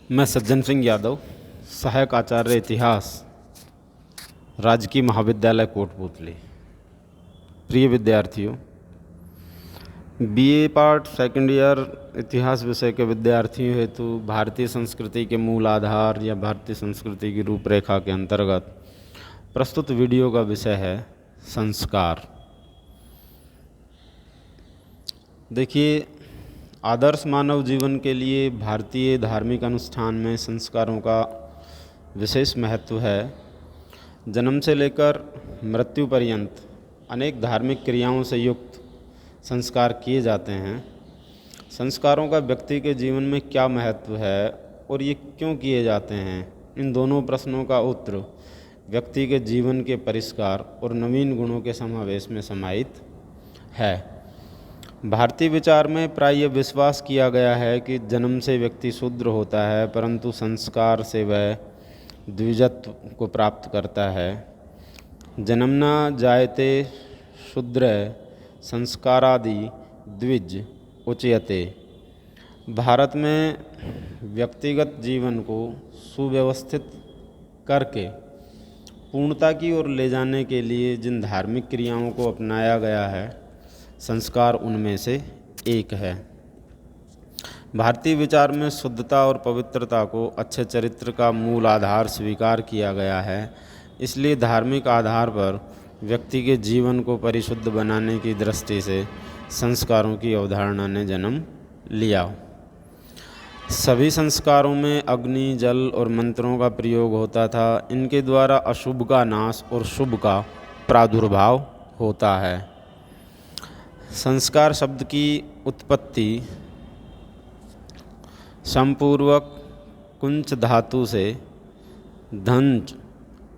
मैं सज्जन सिंह यादव, सहायक आचार्य इतिहास, राजकीय महाविद्यालय कोटपुतली। प्रिय विद्यार्थियों, बीए पार्ट सेकंड ईयर इतिहास विषय के विद्यार्थियों हेतु भारतीय संस्कृति के मूल आधार या भारतीय संस्कृति की रूपरेखा के अंतर्गत प्रस्तुत वीडियो का विषय है संस्कार। देखिए, आदर्श मानव जीवन के लिए भारतीय धार्मिक अनुष्ठान में संस्कारों का विशेष महत्व है। जन्म से लेकर मृत्यु पर्यंत अनेक धार्मिक क्रियाओं से युक्त संस्कार किए जाते हैं। संस्कारों का व्यक्ति के जीवन में क्या महत्व है और ये क्यों किए जाते हैं, इन दोनों प्रश्नों का उत्तर व्यक्ति के जीवन के परिष्कार और नवीन गुणों के समावेश में समाहित है। भारतीय विचार में प्राय यह विश्वास किया गया है कि जन्म से व्यक्ति शूद्र होता है, परंतु संस्कार से वह द्विजत्व को प्राप्त करता है। जन्मना जायते शूद्र संस्कारादि द्विज उच्यते। भारत में व्यक्तिगत जीवन को सुव्यवस्थित करके पूर्णता की ओर ले जाने के लिए जिन धार्मिक क्रियाओं को अपनाया गया है, संस्कार उनमें से एक है। भारतीय विचार में शुद्धता और पवित्रता को अच्छे चरित्र का मूल आधार स्वीकार किया गया है। इसलिए धार्मिक आधार पर व्यक्ति के जीवन को परिशुद्ध बनाने की दृष्टि से संस्कारों की अवधारणा ने जन्म लिया। सभी संस्कारों में अग्नि, जल और मंत्रों का प्रयोग होता था। इनके द्वारा अशुभ का नाश और शुभ का प्रादुर्भाव होता है। संस्कार शब्द की उत्पत्ति समपूर्वक कुंच धातु से धंज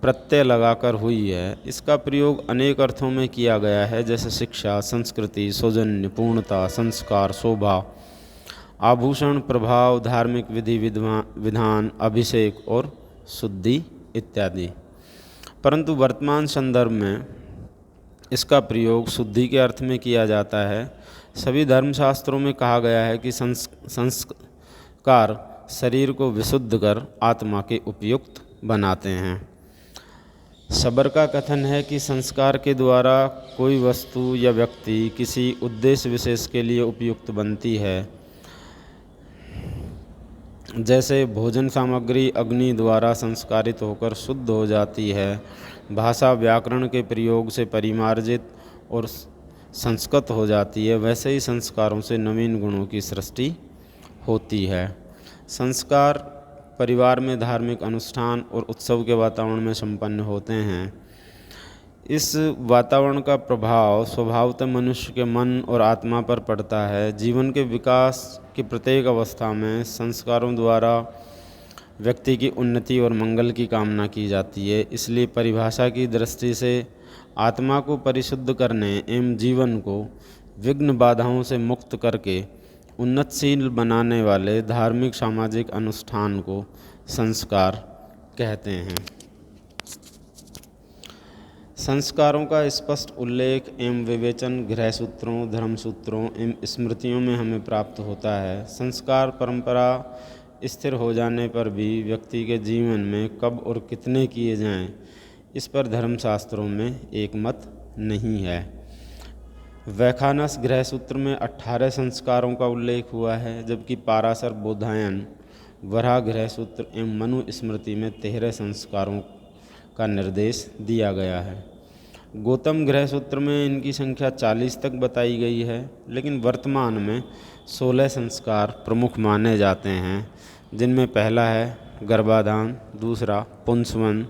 प्रत्यय लगाकर हुई है। इसका प्रयोग अनेक अर्थों में किया गया है, जैसे शिक्षा, संस्कृति, सौजन्य, पूर्णता, संस्कार, शोभा, आभूषण, प्रभाव, धार्मिक विधि विधान, अभिषेक और शुद्धि इत्यादि। परंतु वर्तमान संदर्भ में इसका प्रयोग शुद्धि के अर्थ में किया जाता है। सभी धर्मशास्त्रों में कहा गया है कि संस्कार शरीर को विशुद्ध कर आत्मा के उपयुक्त बनाते हैं। सबर का कथन है कि संस्कार के द्वारा कोई वस्तु या व्यक्ति किसी उद्देश्य विशेष के लिए उपयुक्त बनती है। जैसे भोजन सामग्री अग्नि द्वारा संस्कारित होकर शुद्ध हो जाती है, भाषा व्याकरण के प्रयोग से परिमार्जित और संस्कृत हो जाती है, वैसे ही संस्कारों से नवीन गुणों की सृष्टि होती है। संस्कार परिवार में धार्मिक अनुष्ठान और उत्सव के वातावरण में संपन्न होते हैं। इस वातावरण का प्रभाव स्वभावतः मनुष्य के मन और आत्मा पर पड़ता है। जीवन के विकास की प्रत्येक अवस्था में संस्कारों द्वारा व्यक्ति की उन्नति और मंगल की कामना की जाती है। इसलिए परिभाषा की दृष्टि से आत्मा को परिशुद्ध करने एवं जीवन को विघ्न बाधाओं से मुक्त करके उन्नतशील बनाने वाले धार्मिक सामाजिक अनुष्ठान को संस्कार कहते हैं। संस्कारों का स्पष्ट उल्लेख एवं विवेचन गृहसूत्रों, धर्मसूत्रों एवं स्मृतियों में हमें प्राप्त होता है। संस्कार परंपरा स्थिर हो जाने पर भी व्यक्ति के जीवन में कब और कितने किए जाएं, इस पर धर्मशास्त्रों में एक मत नहीं है। वैखानस गृहसूत्र में 18 संस्कारों का उल्लेख हुआ है, जबकि पाराशर बोधायन वराह गृहसूत्र एवं मनु स्मृति में 13 संस्कारों का निर्देश दिया गया है। गौतम गृहसूत्र में इनकी संख्या 40 तक बताई गई है, लेकिन वर्तमान में 16 संस्कार प्रमुख माने जाते हैं, जिनमें पहला है गर्भाधान, दूसरा पुंसवन,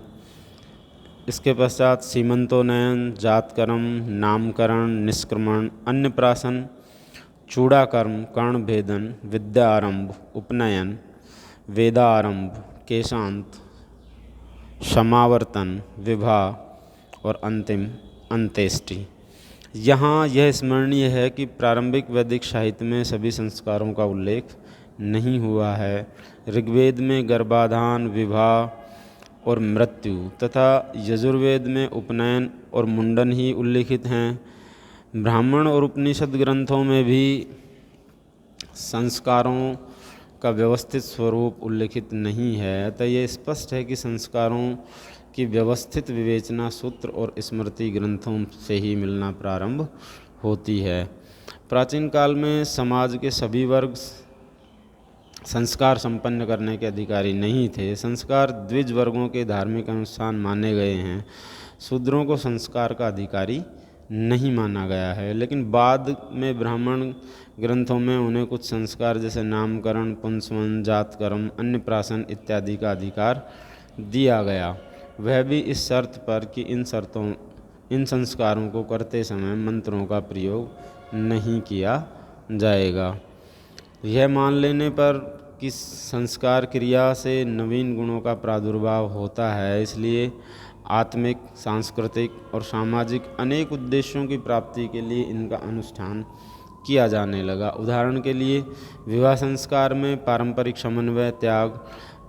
इसके पश्चात सीमंतोन्नयन, जातकर्म, नामकरण, निष्क्रमण, अन्नप्राशन, चूड़ाकर्म, कर्णभेदन, विद्यारंभ, उपनयन, वेदारंभ, केशांत, समावर्तन, विवाह और अंतिम अंत्येष्टि। यहाँ यह स्मरणीय है कि प्रारंभिक वैदिक साहित्य में सभी संस्कारों का उल्लेख नहीं हुआ है। ऋग्वेद में गर्भाधान, विवाह और मृत्यु तथा यजुर्वेद में उपनयन और मुंडन ही उल्लिखित हैं। ब्राह्मण और उपनिषद ग्रंथों में भी संस्कारों का व्यवस्थित स्वरूप उल्लिखित नहीं है, अतः यह स्पष्ट है कि संस्कारों की व्यवस्थित विवेचना सूत्र और स्मृति ग्रंथों से ही मिलना प्रारंभ होती है। प्राचीन काल में समाज के सभी वर्ग संस्कार संपन्न करने के अधिकारी नहीं थे। संस्कार द्विज वर्गों के धार्मिक अनुष्ठान माने गए हैं। शूद्रों को संस्कार का अधिकारी नहीं माना गया है, लेकिन बाद में ब्राह्मण ग्रंथों में उन्हें कुछ संस्कार जैसे नामकरण, पुंसवन, जातकर्म, अन्नप्राशन इत्यादि का अधिकार दिया गया, वह भी इस शर्त पर कि इन संस्कारों को करते समय मंत्रों का प्रयोग नहीं किया जाएगा। यह मान लेने पर कि संस्कार क्रिया से नवीन गुणों का प्रादुर्भाव होता है, इसलिए आत्मिक, सांस्कृतिक और सामाजिक अनेक उद्देश्यों की प्राप्ति के लिए इनका अनुष्ठान किया जाने लगा। उदाहरण के लिए विवाह संस्कार में पारंपरिक समन्वय, त्याग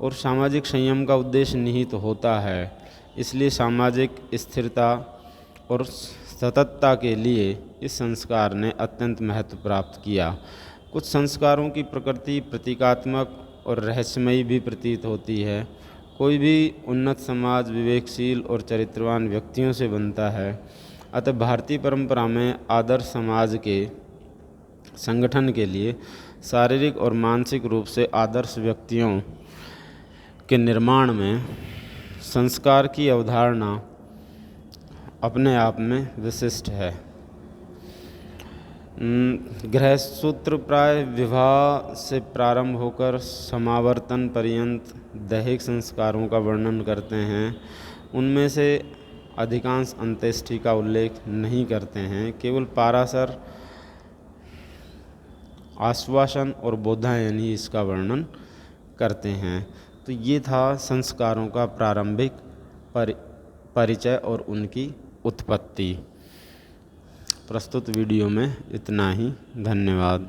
और सामाजिक संयम का उद्देश्य निहित होता है, इसलिए सामाजिक स्थिरता और सततता के लिए इस संस्कार ने अत्यंत महत्व प्राप्त किया। कुछ संस्कारों की प्रकृति प्रतीकात्मक और रहस्यमयी भी प्रतीत होती है। कोई भी उन्नत समाज विवेकशील और चरित्रवान व्यक्तियों से बनता है, अतः भारतीय परंपरा में आदर्श समाज के संगठन के लिए शारीरिक और मानसिक रूप से आदर्श व्यक्तियों के निर्माण में संस्कार की अवधारणा अपने आप में विशिष्ट है। गृहसूत्र प्राय विवाह से प्रारंभ होकर समावर्तन पर्यंत दैहिक संस्कारों का वर्णन करते हैं। उनमें से अधिकांश अंत्येष्टि का उल्लेख नहीं करते हैं, केवल पाराशर, आश्वासन और बोधायन ही इसका वर्णन करते हैं। तो ये था संस्कारों का प्रारंभिक परिचय और उनकी उत्पत्ति। प्रस्तुत वीडियो में इतना ही। धन्यवाद।